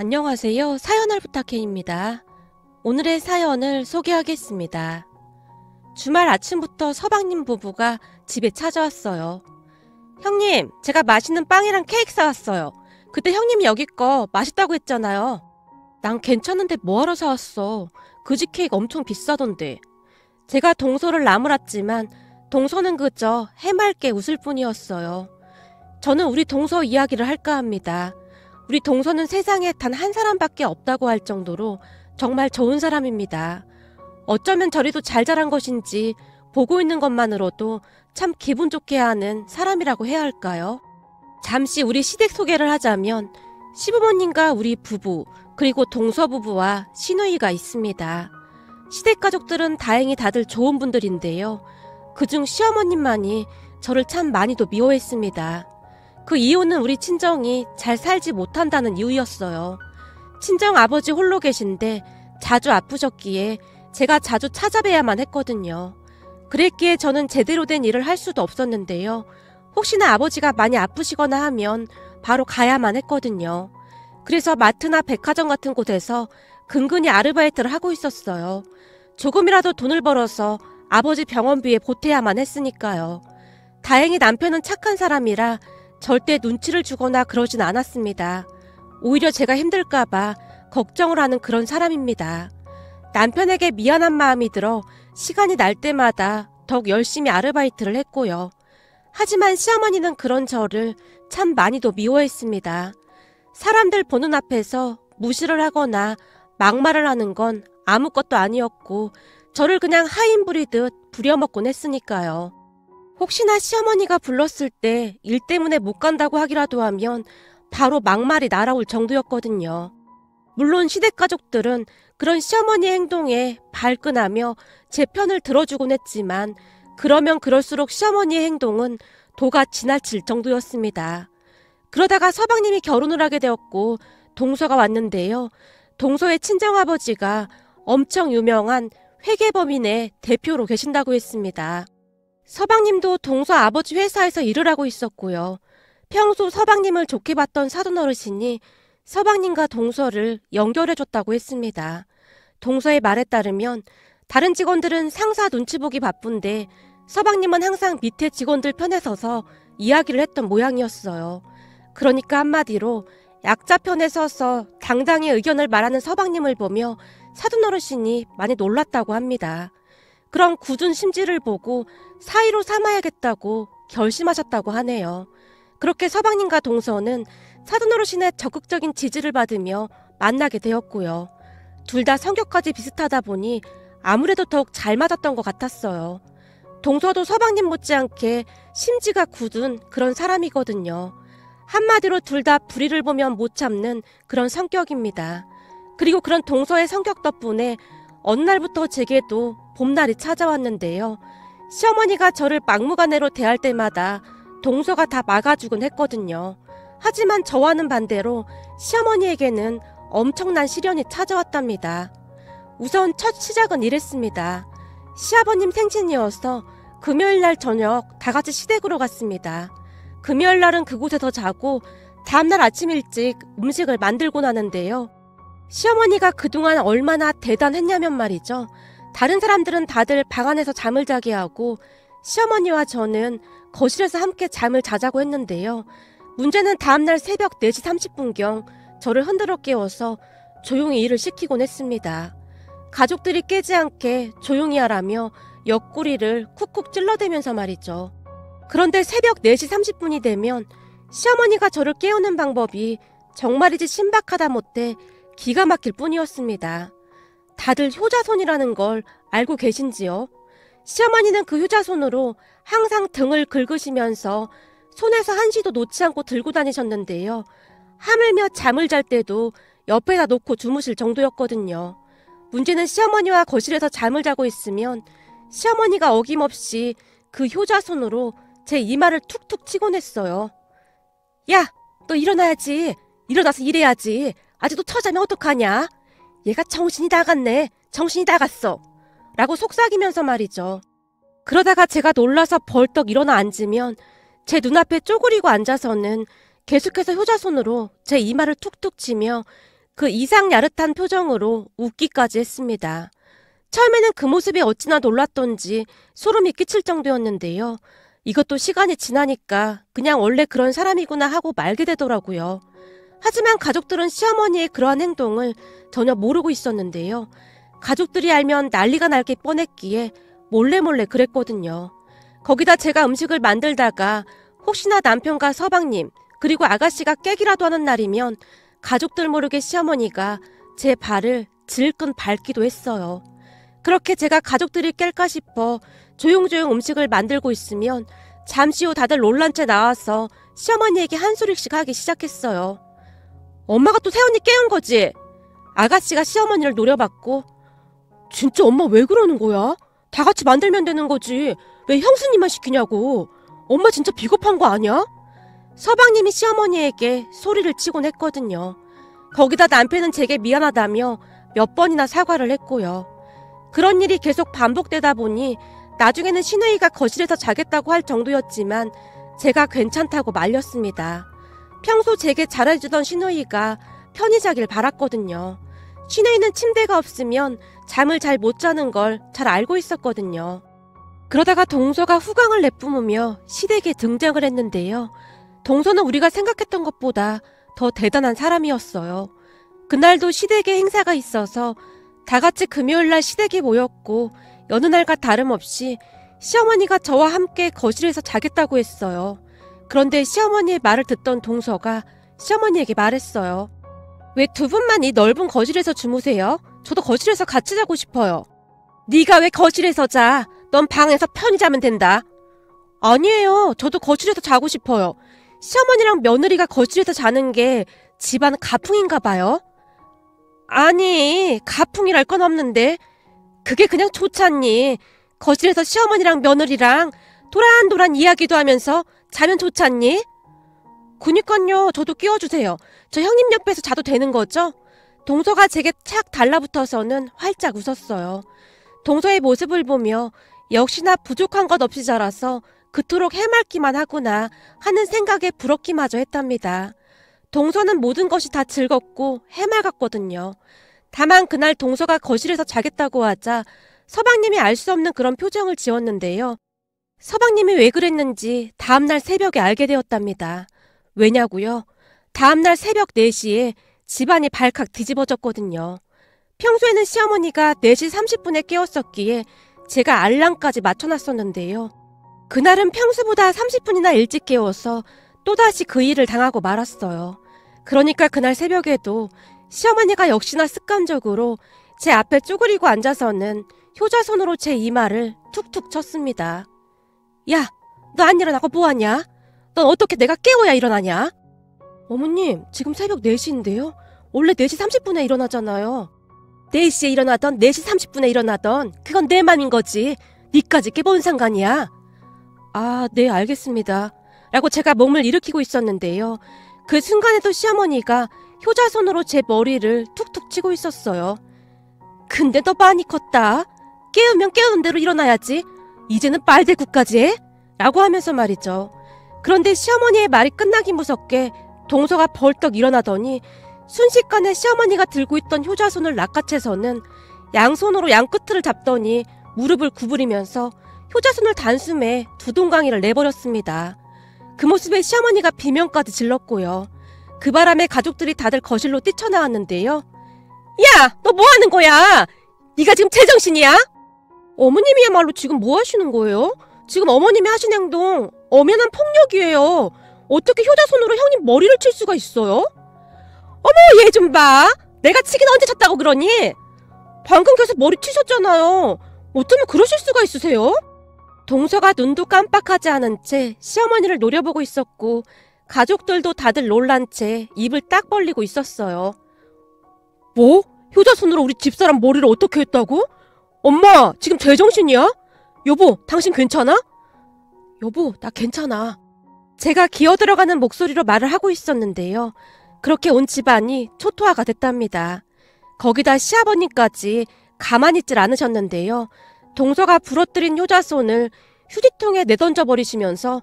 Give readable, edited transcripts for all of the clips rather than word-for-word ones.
안녕하세요. 사연을 부탁해입니다. 오늘의 사연을 소개하겠습니다. 주말 아침부터 서방님 부부가 집에 찾아왔어요. 형님, 제가 맛있는 빵이랑 케이크 사왔어요. 그때 형님이 여기 거 맛있다고 했잖아요. 난 괜찮은데 뭐하러 사왔어. 그 집 케이크 엄청 비싸던데. 제가 동서를 나무랐지만 동서는 그저 해맑게 웃을 뿐이었어요. 저는 우리 동서 이야기를 할까 합니다. 우리 동서는 세상에 단 한 사람밖에 없다고 할 정도로 정말 좋은 사람입니다. 어쩌면 저리도 잘 자란 것인지 보고 있는 것만으로도 참 기분 좋게 하는 사람이라고 해야 할까요? 잠시 우리 시댁 소개를 하자면 시부모님과 우리 부부 그리고 동서 부부와 시누이가 있습니다. 시댁 가족들은 다행히 다들 좋은 분들인데요. 그중 시어머님만이 저를 참 많이도 미워했습니다. 그 이유는 우리 친정이 잘 살지 못한다는 이유였어요. 친정 아버지 홀로 계신데 자주 아프셨기에 제가 자주 찾아뵈야만 했거든요. 그랬기에 저는 제대로 된 일을 할 수도 없었는데요. 혹시나 아버지가 많이 아프시거나 하면 바로 가야만 했거든요. 그래서 마트나 백화점 같은 곳에서 근근히 아르바이트를 하고 있었어요. 조금이라도 돈을 벌어서 아버지 병원비에 보태야만 했으니까요. 다행히 남편은 착한 사람이라 절대 눈치를 주거나 그러진 않았습니다. 오히려 제가 힘들까봐 걱정을 하는 그런 사람입니다. 남편에게 미안한 마음이 들어 시간이 날 때마다 더욱 열심히 아르바이트를 했고요. 하지만 시어머니는 그런 저를 참 많이도 미워했습니다. 사람들 보는 앞에서 무시를 하거나 막말을 하는 건 아무것도 아니었고 저를 그냥 하인 부리듯 부려먹곤 했으니까요. 혹시나 시어머니가 불렀을 때 일 때문에 못 간다고 하기라도 하면 바로 막말이 날아올 정도였거든요. 물론 시댁 가족들은 그런 시어머니의 행동에 발끈하며 제 편을 들어주곤 했지만 그러면 그럴수록 시어머니의 행동은 도가 지나칠 정도였습니다. 그러다가 서방님이 결혼을 하게 되었고 동서가 왔는데요. 동서의 친정아버지가 엄청 유명한 회계법인의 대표로 계신다고 했습니다. 서방님도 동서 아버지 회사에서 일을 하고 있었고요. 평소 서방님을 좋게 봤던 사돈어르신이 서방님과 동서를 연결해줬다고 했습니다. 동서의 말에 따르면 다른 직원들은 상사 눈치 보기 바쁜데 서방님은 항상 밑에 직원들 편에 서서 이야기를 했던 모양이었어요. 그러니까 한마디로 약자 편에 서서 당당히 의견을 말하는 서방님을 보며 사돈어르신이 많이 놀랐다고 합니다. 그런 굳은 심지를 보고 사이로 삼아야겠다고 결심하셨다고 하네요. 그렇게 서방님과 동서는 사돈어르신의 적극적인 지지를 받으며 만나게 되었고요. 둘 다 성격까지 비슷하다 보니 아무래도 더욱 잘 맞았던 것 같았어요. 동서도 서방님 못지않게 심지가 굳은 그런 사람이거든요. 한마디로 둘 다 불의를 보면 못 참는 그런 성격입니다. 그리고 그런 동서의 성격 덕분에 어느 날부터 제게도 봄날이 찾아왔는데요. 시어머니가 저를 막무가내로 대할 때마다 동서가 다 막아주곤 했거든요. 하지만 저와는 반대로 시어머니에게는 엄청난 시련이 찾아왔답니다. 우선 첫 시작은 이랬습니다. 시아버님 생신이어서 금요일날 저녁 다 같이 시댁으로 갔습니다. 금요일날은 그곳에서 자고 다음날 아침 일찍 음식을 만들고 나는데요. 시어머니가 그동안 얼마나 대단했냐면 말이죠. 다른 사람들은 다들 방 안에서 잠을 자게 하고 시어머니와 저는 거실에서 함께 잠을 자자고 했는데요. 문제는 다음날 새벽 4시 30분경 저를 흔들어 깨워서 조용히 일을 시키곤 했습니다. 가족들이 깨지 않게 조용히 하라며 옆구리를 쿡쿡 찔러대면서 말이죠. 그런데 새벽 4시 30분이 되면 시어머니가 저를 깨우는 방법이 정말이지 신박하다 못해 기가 막힐 뿐이었습니다. 다들 효자손이라는 걸 알고 계신지요? 시어머니는 그 효자손으로 항상 등을 긁으시면서 손에서 한시도 놓지 않고 들고 다니셨는데요. 하물며 잠을 잘 때도 옆에다 놓고 주무실 정도였거든요. 문제는 시어머니와 거실에서 잠을 자고 있으면 시어머니가 어김없이 그 효자손으로 제 이마를 툭툭 치곤 했어요. 야, 너 일어나야지. 일어나서 일해야지. 아직도 처자면 어떡하냐? 얘가 정신이 나갔네. 정신이 나갔어. 라고 속삭이면서 말이죠. 그러다가 제가 놀라서 벌떡 일어나 앉으면 제 눈앞에 쪼그리고 앉아서는 계속해서 효자손으로 제 이마를 툭툭 치며 그 이상 야릇한 표정으로 웃기까지 했습니다. 처음에는 그 모습이 어찌나 놀랐던지 소름이 끼칠 정도였는데요. 이것도 시간이 지나니까 그냥 원래 그런 사람이구나 하고 말게 되더라고요. 하지만 가족들은 시어머니의 그러한 행동을 전혀 모르고 있었는데요. 가족들이 알면 난리가 날 게 뻔했기에 몰래 그랬거든요. 거기다 제가 음식을 만들다가 혹시나 남편과 서방님 그리고 아가씨가 깨기라도 하는 날이면 가족들 모르게 시어머니가 제 발을 질끈 밟기도 했어요. 그렇게 제가 가족들이 깰까 싶어 조용조용 음식을 만들고 있으면 잠시 후 다들 놀란 채 나와서 시어머니에게 한 소리씩 하기 시작했어요. 엄마가 또 새언니 깨운 거지? 아가씨가 시어머니를 노려봤고, 진짜 엄마 왜 그러는 거야? 다 같이 만들면 되는 거지. 왜 형수님만 시키냐고. 엄마 진짜 비겁한 거 아니야? 서방님이 시어머니에게 소리를 치곤 했거든요. 거기다 남편은 제게 미안하다며 몇 번이나 사과를 했고요. 그런 일이 계속 반복되다 보니 나중에는 시누이가 거실에서 자겠다고 할 정도였지만 제가 괜찮다고 말렸습니다. 평소 제게 잘해주던 시누이가 편히 자길 바랐거든요. 시누이는 침대가 없으면 잠을 잘 못 자는 걸 잘 알고 있었거든요. 그러다가 동서가 후광을 내뿜으며 시댁에 등장을 했는데요. 동서는 우리가 생각했던 것보다 더 대단한 사람이었어요. 그날도 시댁에 행사가 있어서 다 같이 금요일날 시댁에 모였고 여느 날과 다름없이 시어머니가 저와 함께 거실에서 자겠다고 했어요. 그런데 시어머니의 말을 듣던 동서가 시어머니에게 말했어요. 왜 두 분만 이 넓은 거실에서 주무세요? 저도 거실에서 같이 자고 싶어요. 네가 왜 거실에서 자? 넌 방에서 편히 자면 된다. 아니에요. 저도 거실에서 자고 싶어요. 시어머니랑 며느리가 거실에서 자는 게 집안 가풍인가 봐요. 아니, 가풍이랄 건 없는데 그게 그냥 좋잖니. 거실에서 시어머니랑 며느리랑 도란도란 이야기도 하면서 자면 좋잖니. 그니깐요. 저도 끼워주세요. 저 형님 옆에서 자도 되는 거죠? 동서가 제게 착 달라붙어서는 활짝 웃었어요. 동서의 모습을 보며 역시나 부족한 것 없이 자라서 그토록 해맑기만 하구나 하는 생각에 부럽기마저 했답니다. 동서는 모든 것이 다 즐겁고 해맑았거든요. 다만 그날 동서가 거실에서 자겠다고 하자 서방님이 알 수 없는 그런 표정을 지었는데요. 서방님이 왜 그랬는지 다음날 새벽에 알게 되었답니다. 왜냐고요? 다음날 새벽 4시에 집안이 발칵 뒤집어졌거든요. 평소에는 시어머니가 4시 30분에 깨웠었기에 제가 알람까지 맞춰놨었는데요. 그날은 평소보다 30분이나 일찍 깨워서 또다시 그 일을 당하고 말았어요. 그러니까 그날 새벽에도 시어머니가 역시나 습관적으로 제 앞에 쪼그리고 앉아서는 효자손으로 제 이마를 툭툭 쳤습니다. 야, 너 안 일어나고 뭐하냐? 넌 어떻게 내가 깨워야 일어나냐? 어머님, 지금 새벽 4시인데요. 원래 4시 30분에 일어나잖아요. 4시에 일어나던 4시 30분에 일어나던 그건 내 맘인 거지. 니까지 깨본 상관이야. 아, 네, 알겠습니다. 라고 제가 몸을 일으키고 있었는데요. 그 순간에도 시어머니가 효자손으로 제 머리를 툭툭 치고 있었어요. 근데 너 많이 컸다. 깨우면 깨우는 대로 일어나야지. 이제는 빨대국까지 해? 라고 하면서 말이죠. 그런데 시어머니의 말이 끝나기 무섭게 동서가 벌떡 일어나더니 순식간에 시어머니가 들고 있던 효자손을 낚아채서는 양손으로 양끝을 잡더니 무릎을 구부리면서 효자손을 단숨에 두 동강이를 내버렸습니다. 그 모습에 시어머니가 비명까지 질렀고요. 그 바람에 가족들이 다들 거실로 뛰쳐나왔는데요. 야! 너 뭐 하는 거야? 네가 지금 제정신이야? 어머님이야말로 지금 뭐 하시는 거예요? 지금 어머님이 하신 행동 엄연한 폭력이에요. 어떻게 효자손으로 형님 머리를 칠 수가 있어요? 어머, 얘 좀 봐. 내가 치긴 언제 쳤다고 그러니? 방금 계속 머리 치셨잖아요. 어쩌면 그러실 수가 있으세요? 동서가 눈도 깜빡하지 않은 채 시어머니를 노려보고 있었고 가족들도 다들 놀란 채 입을 딱 벌리고 있었어요. 뭐? 효자손으로 우리 집사람 머리를 어떻게 했다고? 엄마, 지금 제정신이야? 여보, 당신 괜찮아? 여보, 나 괜찮아. 제가 기어들어가는 목소리로 말을 하고 있었는데요. 그렇게 온 집안이 초토화가 됐답니다. 거기다 시아버님까지 가만히 있질 않으셨는데요. 동서가 부러뜨린 효자손을 휴지통에 내던져 버리시면서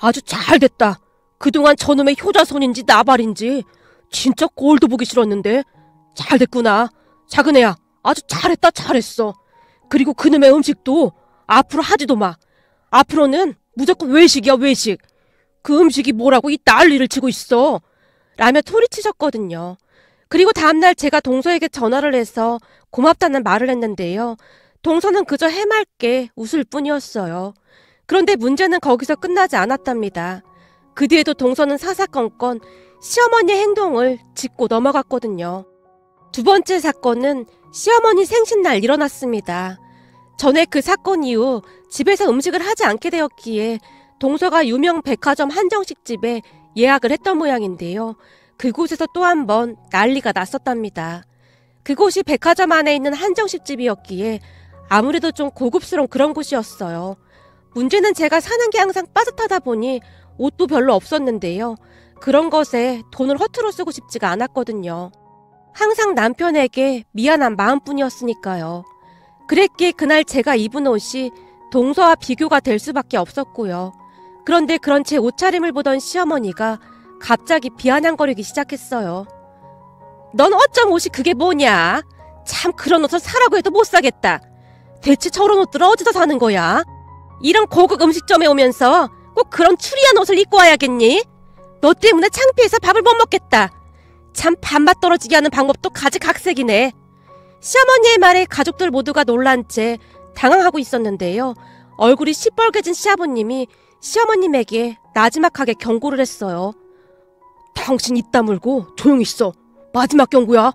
아주 잘 됐다. 그동안 저놈의 효자손인지 나발인지 진짜 꼴도 보기 싫었는데 잘 됐구나. 작은 애야, 아주 잘했다, 잘했어. 그리고 그놈의 음식도 앞으로 하지도 마. 앞으로는 무조건 외식이야, 외식. 그 음식이 뭐라고 이 난리를 치고 있어. 라며 소리치셨거든요. 그리고 다음날 제가 동서에게 전화를 해서 고맙다는 말을 했는데요. 동서는 그저 해맑게 웃을 뿐이었어요. 그런데 문제는 거기서 끝나지 않았답니다. 그 뒤에도 동서는 사사건건 시어머니의 행동을 짚고 넘어갔거든요. 두 번째 사건은 시어머니 생신날 일어났습니다. 전에 그 사건 이후 집에서 음식을 하지 않게 되었기에 동서가 유명 백화점 한정식집에 예약을 했던 모양인데요. 그곳에서 또 한 번 난리가 났었답니다. 그곳이 백화점 안에 있는 한정식집이었기에 아무래도 좀 고급스러운 그런 곳이었어요. 문제는 제가 사는 게 항상 빠듯하다 보니 옷도 별로 없었는데요. 그런 것에 돈을 허투루 쓰고 싶지가 않았거든요. 항상 남편에게 미안한 마음뿐이었으니까요. 그랬기에 그날 제가 입은 옷이 동서와 비교가 될 수밖에 없었고요. 그런데 그런 제 옷차림을 보던 시어머니가 갑자기 비아냥거리기 시작했어요. 넌 어쩜 옷이 그게 뭐냐? 참 그런 옷을 사라고 해도 못 사겠다. 대체 저런 옷들을 어디서 사는 거야? 이런 고급 음식점에 오면서 꼭 그런 추리한 옷을 입고 와야겠니? 너 때문에 창피해서 밥을 못 먹겠다. 참 밥맛 떨어지게 하는 방법도 가지각색이네. 시어머니의 말에 가족들 모두가 놀란 채 당황하고 있었는데요. 얼굴이 시뻘개진 시아버님이 시어머님에게 나지막하게 경고를 했어요. 당신 입 다물고 조용히 있어. 마지막 경고야.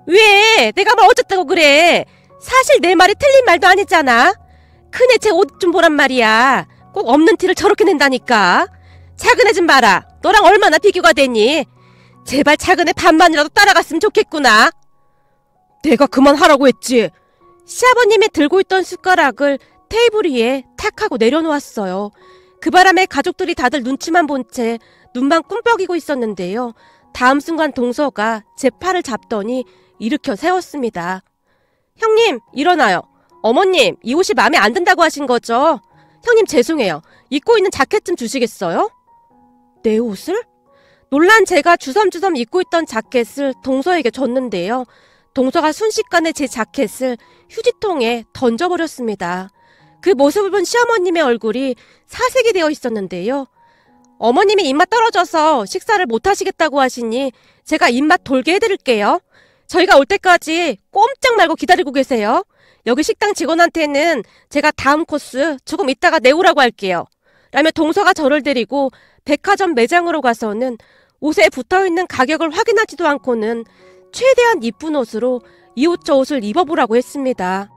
왜? 내가 뭘 어쨌다고 그래. 사실 내 말이 틀린 말도 아니잖아. 큰애 제 옷 좀 보란 말이야. 꼭 없는 티를 저렇게 낸다니까. 작은애 좀 봐라. 너랑 얼마나 비교가 되니? 제발 작은애 반만이라도 따라갔으면 좋겠구나. 내가 그만하라고 했지. 시아버님이 들고 있던 숟가락을 테이블 위에 탁 하고 내려놓았어요. 그 바람에 가족들이 다들 눈치만 본 채 눈만 꿈뻑이고 있었는데요. 다음 순간 동서가 제 팔을 잡더니 일으켜 세웠습니다. 형님, 일어나요. 어머님, 이 옷이 마음에 안 든다고 하신 거죠? 형님 죄송해요. 입고 있는 자켓 좀 주시겠어요? 내 옷을? 놀란 제가 주섬주섬 입고 있던 자켓을 동서에게 줬는데요. 동서가 순식간에 제 자켓을 휴지통에 던져버렸습니다. 그 모습을 본 시어머님의 얼굴이 사색이 되어 있었는데요. 어머님이 입맛 떨어져서 식사를 못 하시겠다고 하시니 제가 입맛 돌게 해드릴게요. 저희가 올 때까지 꼼짝 말고 기다리고 계세요. 여기 식당 직원한테는 제가 다음 코스 조금 이따가 내오라고 할게요. 라며 동서가 저를 데리고 백화점 매장으로 가서는 옷에 붙어있는 가격을 확인하지도 않고는 최대한 이쁜 옷으로 이 옷 저 옷을 입어보라고 했습니다.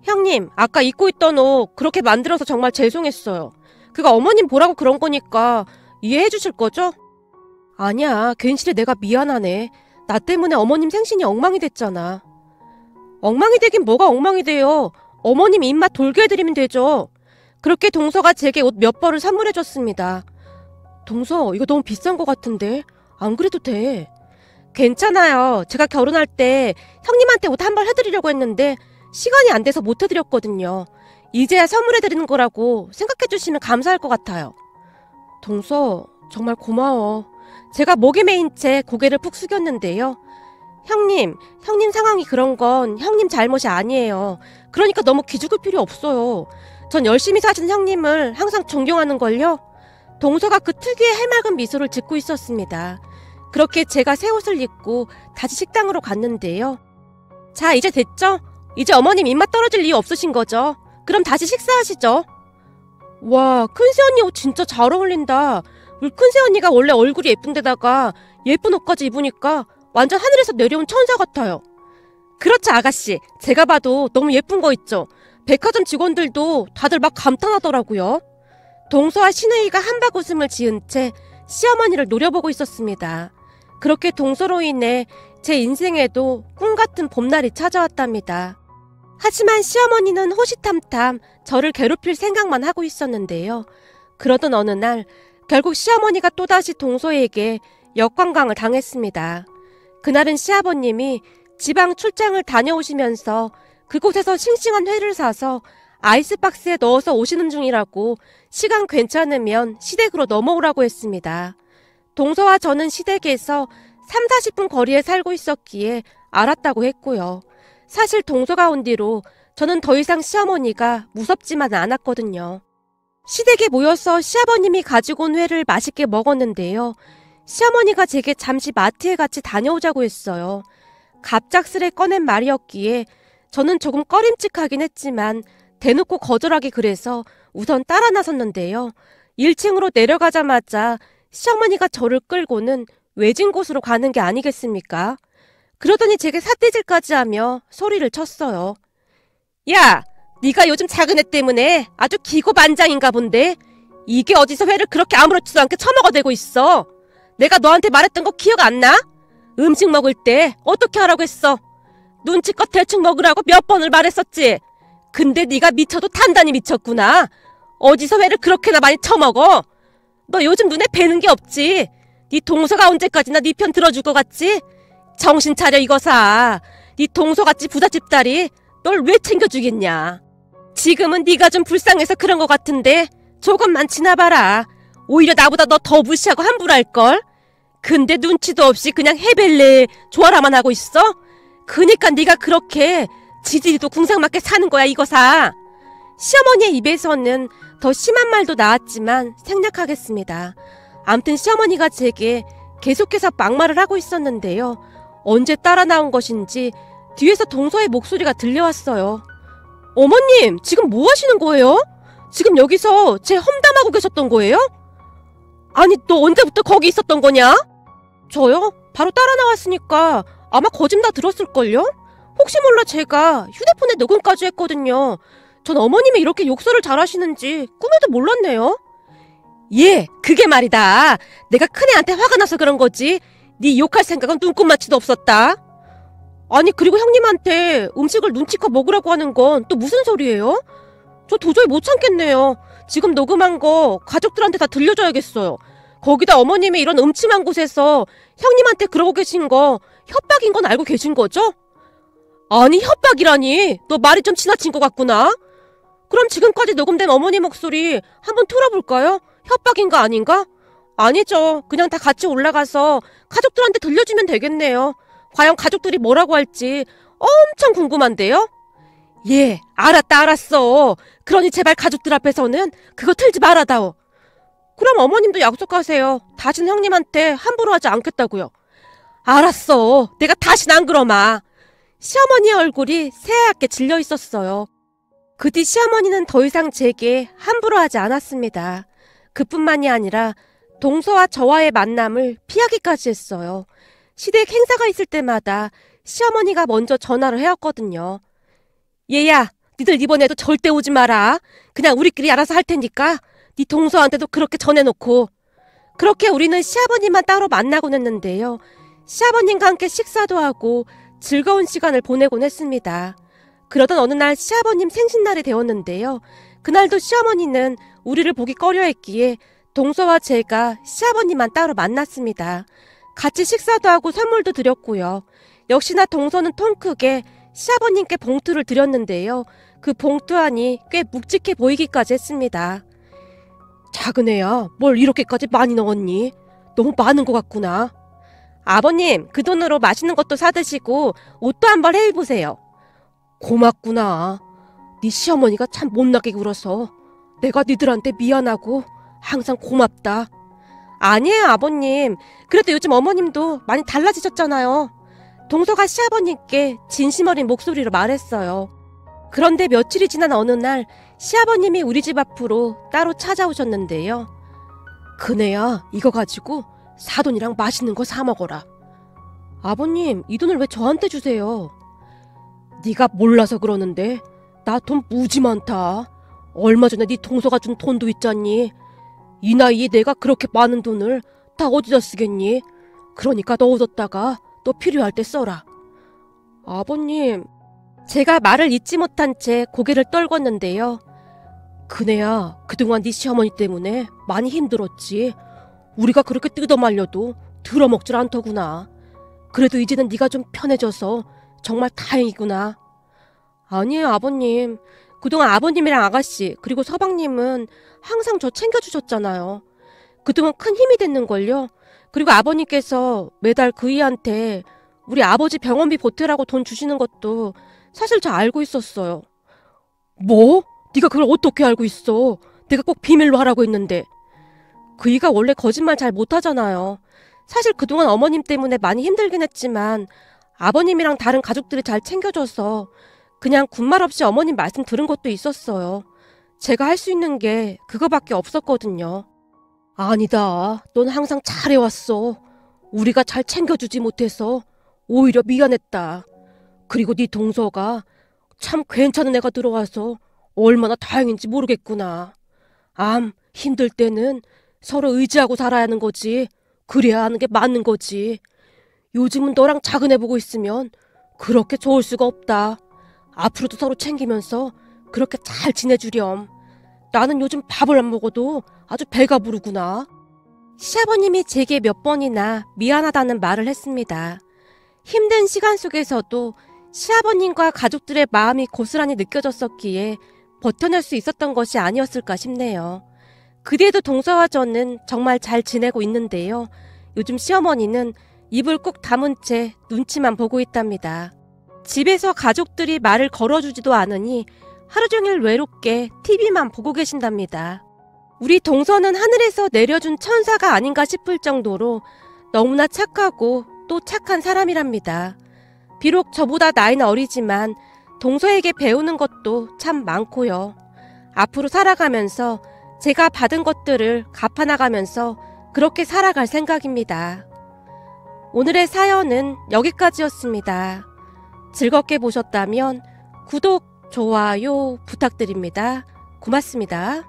형님, 아까 입고 있던 옷 그렇게 만들어서 정말 죄송했어요. 그거 어머님 보라고 그런 거니까 이해해 주실 거죠? 아니야, 괜시리 내가 미안하네. 나 때문에 어머님 생신이 엉망이 됐잖아. 엉망이 되긴 뭐가 엉망이 돼요. 어머님 입맛 돌게 해드리면 되죠. 그렇게 동서가 제게 옷 몇 벌을 선물해 줬습니다. 동서, 이거 너무 비싼 거 같은데 안 그래도 돼. 괜찮아요. 제가 결혼할 때 형님한테 옷 한 벌 해드리려고 했는데 시간이 안 돼서 못 해드렸거든요. 이제야 선물해드리는 거라고 생각해주시면 감사할 것 같아요. 동서, 정말 고마워. 제가 목에 메인 채 고개를 푹 숙였는데요. 형님 상황이 그런 건 형님 잘못이 아니에요. 그러니까 너무 기죽을 필요 없어요. 전 열심히 사시는 형님을 항상 존경하는걸요. 동서가 그 특유의 해맑은 미소를 짓고 있었습니다. 그렇게 제가 새 옷을 입고 다시 식당으로 갔는데요. 자, 이제 됐죠? 이제 어머님 입맛 떨어질 이유 없으신 거죠? 그럼 다시 식사하시죠. 와, 큰새 언니 옷 진짜 잘 어울린다. 우리 큰새 언니가 원래 얼굴이 예쁜데다가 예쁜 옷까지 입으니까 완전 하늘에서 내려온 천사 같아요. 그렇죠, 아가씨. 제가 봐도 너무 예쁜 거 있죠? 백화점 직원들도 다들 막 감탄하더라고요. 동서와 신우이가 한박 웃음을 지은 채 시어머니를 노려보고 있었습니다. 그렇게 동서로 인해 제 인생에도 꿈같은 봄날이 찾아왔답니다. 하지만 시어머니는 호시탐탐 저를 괴롭힐 생각만 하고 있었는데요. 그러던 어느 날 결국 시어머니가 또다시 동서에게 역관광을 당했습니다. 그날은 시아버님이 지방 출장을 다녀오시면서 그곳에서 싱싱한 회를 사서 아이스박스에 넣어서 오시는 중이라고 시간 괜찮으면 시댁으로 넘어오라고 했습니다. 동서와 저는 시댁에서 3, 40분 거리에 살고 있었기에 알았다고 했고요. 사실 동서가 온 뒤로 저는 더 이상 시어머니가 무섭지만 않았거든요. 시댁에 모여서 시아버님이 가지고 온 회를 맛있게 먹었는데요. 시어머니가 제게 잠시 마트에 같이 다녀오자고 했어요. 갑작스레 꺼낸 말이었기에 저는 조금 꺼림칙하긴 했지만 대놓고 거절하기 그래서 우선 따라 나섰는데요. 1층으로 내려가자마자 시어머니가 저를 끌고는 외진 곳으로 가는 게 아니겠습니까? 그러더니 제게 삿대질까지 하며 소리를 쳤어요. 야! 네가 요즘 작은 애 때문에 아주 기고만장인가 본데 이게 어디서 회를 그렇게 아무렇지도 않게 처먹어대고 있어. 내가 너한테 말했던 거 기억 안 나? 음식 먹을 때 어떻게 하라고 했어? 눈치껏 대충 먹으라고 몇 번을 말했었지. 근데 네가 미쳐도 단단히 미쳤구나. 어디서 회를 그렇게나 많이 처먹어? 너 요즘 눈에 뵈는 게 없지. 네 동서가 언제까지나 네 편 들어줄 것 같지? 정신 차려 이거사. 네 동서같이 부잣집 딸이 널 왜 챙겨주겠냐. 지금은 네가 좀 불쌍해서 그런 것 같은데 조금만 지나봐라. 오히려 나보다 너 더 무시하고 함부로 할걸. 근데 눈치도 없이 그냥 해벨레 조아라만 하고 있어? 그니까 네가 그렇게 지들이도 궁상맞게 사는 거야 이거사. 시어머니의 입에서는 더 심한 말도 나왔지만 생략하겠습니다. 암튼 시어머니가 제게 계속해서 막말을 하고 있었는데요. 언제 따라 나온 것인지 뒤에서 동서의 목소리가 들려왔어요. 어머님, 지금 뭐 하시는 거예요? 지금 여기서 제 험담하고 계셨던 거예요? 아니, 너 언제부터 거기 있었던 거냐? 저요? 바로 따라 나왔으니까 아마 거짓 다 들었을걸요? 혹시 몰라 제가 휴대폰에 녹음까지 했거든요. 전 어머님이 이렇게 욕설을 잘하시는지 꿈에도 몰랐네요. 예, 그게 말이다. 내가 큰애한테 화가 나서 그런 거지. 네 욕할 생각은 눈꼽만치도 없었다. 아니, 그리고 형님한테 음식을 눈치껏 먹으라고 하는 건 또 무슨 소리예요? 저 도저히 못 참겠네요. 지금 녹음한 거 가족들한테 다 들려줘야겠어요. 거기다 어머님이 이런 음침한 곳에서 형님한테 그러고 계신 거 협박인 건 알고 계신 거죠? 아니, 협박이라니. 너 말이 좀 지나친 것 같구나. 그럼 지금까지 녹음된 어머니 목소리 한번 틀어볼까요? 협박인가 아닌가? 아니죠. 그냥 다 같이 올라가서 가족들한테 들려주면 되겠네요. 과연 가족들이 뭐라고 할지 엄청 궁금한데요? 예, 알았어. 그러니 제발 가족들 앞에서는 그거 틀지 말아다오. 그럼 어머님도 약속하세요. 다시는 형님한테 함부로 하지 않겠다고요. 알았어. 내가 다시는 안 그러마. 시어머니의 얼굴이 새하얗게 질려 있었어요. 그 뒤 시어머니는 더 이상 제게 함부로 하지 않았습니다. 그뿐만이 아니라 동서와 저와의 만남을 피하기까지 했어요. 시댁 행사가 있을 때마다 시어머니가 먼저 전화를 해왔거든요. 얘야, 니들 이번에도 절대 오지 마라. 그냥 우리끼리 알아서 할 테니까 네 동서한테도 그렇게 전해놓고. 그렇게 우리는 시아버님만 따로 만나곤 했는데요. 시아버님과 함께 식사도 하고 즐거운 시간을 보내곤 했습니다. 그러던 어느 날 시아버님 생신날이 되었는데요. 그날도 시어머니는 우리를 보기 꺼려했기에 동서와 제가 시아버님만 따로 만났습니다. 같이 식사도 하고 선물도 드렸고요. 역시나 동서는 통 크게 시아버님께 봉투를 드렸는데요. 그 봉투 안이 꽤 묵직해 보이기까지 했습니다. 작은 애야, 뭘 이렇게까지 많이 넣었니? 너무 많은 것 같구나. 아버님, 그 돈으로 맛있는 것도 사드시고 옷도 한벌 해입으세요. 고맙구나. 네 시어머니가 참 못나게 굴어서 내가 니들한테 미안하고 항상 고맙다. 아니에요, 아버님. 그래도 요즘 어머님도 많이 달라지셨잖아요. 동서가 시아버님께 진심 어린 목소리로 말했어요. 그런데 며칠이 지난 어느 날 시아버님이 우리 집 앞으로 따로 찾아오셨는데요. 그네야, 이거 가지고 사돈이랑 맛있는 거 사 먹어라. 아버님, 이 돈을 왜 저한테 주세요? 네가 몰라서 그러는데 나 돈 무지 많다. 얼마 전에 네 동서가 준 돈도 있잖니. 이 나이에 내가 그렇게 많은 돈을 다 어디다 쓰겠니? 그러니까 너 얻었다가 너 필요할 때 써라. 아버님, 제가 말을 잇지 못한 채 고개를 떨궜는데요. 그네야, 그동안 네 시어머니 때문에 많이 힘들었지. 우리가 그렇게 뜯어말려도 들어먹질 않더구나. 그래도 이제는 네가 좀 편해져서 정말 다행이구나. 아니에요, 아버님. 그동안 아버님이랑 아가씨 그리고 서방님은 항상 저 챙겨주셨잖아요. 그동안 큰 힘이 됐는걸요. 그리고 아버님께서 매달 그이한테 우리 아버지 병원비 보태라고 돈 주시는 것도 사실 저 알고 있었어요. 뭐? 네가 그걸 어떻게 알고 있어? 내가 꼭 비밀로 하라고 했는데. 그이가 원래 거짓말 잘 못하잖아요. 사실 그동안 어머님 때문에 많이 힘들긴 했지만 아버님이랑 다른 가족들이 잘 챙겨줘서 그냥 군말 없이 어머님 말씀 들은 것도 있었어요. 제가 할 수 있는 게 그거밖에 없었거든요. 아니다. 넌 항상 잘해왔어. 우리가 잘 챙겨주지 못해서 오히려 미안했다. 그리고 네 동서가 참 괜찮은 애가 들어와서 얼마나 다행인지 모르겠구나. 힘들 때는 서로 의지하고 살아야 하는 거지. 그래야 하는 게 맞는 거지. 요즘은 너랑 작은 애 보고 있으면 그렇게 좋을 수가 없다. 앞으로도 서로 챙기면서 그렇게 잘 지내주렴. 나는 요즘 밥을 안 먹어도 아주 배가 부르구나. 시아버님이 제게 몇 번이나 미안하다는 말을 했습니다. 힘든 시간 속에서도 시아버님과 가족들의 마음이 고스란히 느껴졌었기에 버텨낼 수 있었던 것이 아니었을까 싶네요. 그래도 동서와 저는 정말 잘 지내고 있는데요. 요즘 시어머니는 입을 꾹 다문 채 눈치만 보고 있답니다. 집에서 가족들이 말을 걸어주지도 않으니 하루 종일 외롭게 TV만 보고 계신답니다. 우리 동서는 하늘에서 내려준 천사가 아닌가 싶을 정도로 너무나 착하고 또 착한 사람이랍니다. 비록 저보다 나이는 어리지만 동서에게 배우는 것도 참 많고요. 앞으로 살아가면서 제가 받은 것들을 갚아나가면서 그렇게 살아갈 생각입니다. 오늘의 사연은 여기까지였습니다. 즐겁게 보셨다면 구독, 좋아요 부탁드립니다. 고맙습니다.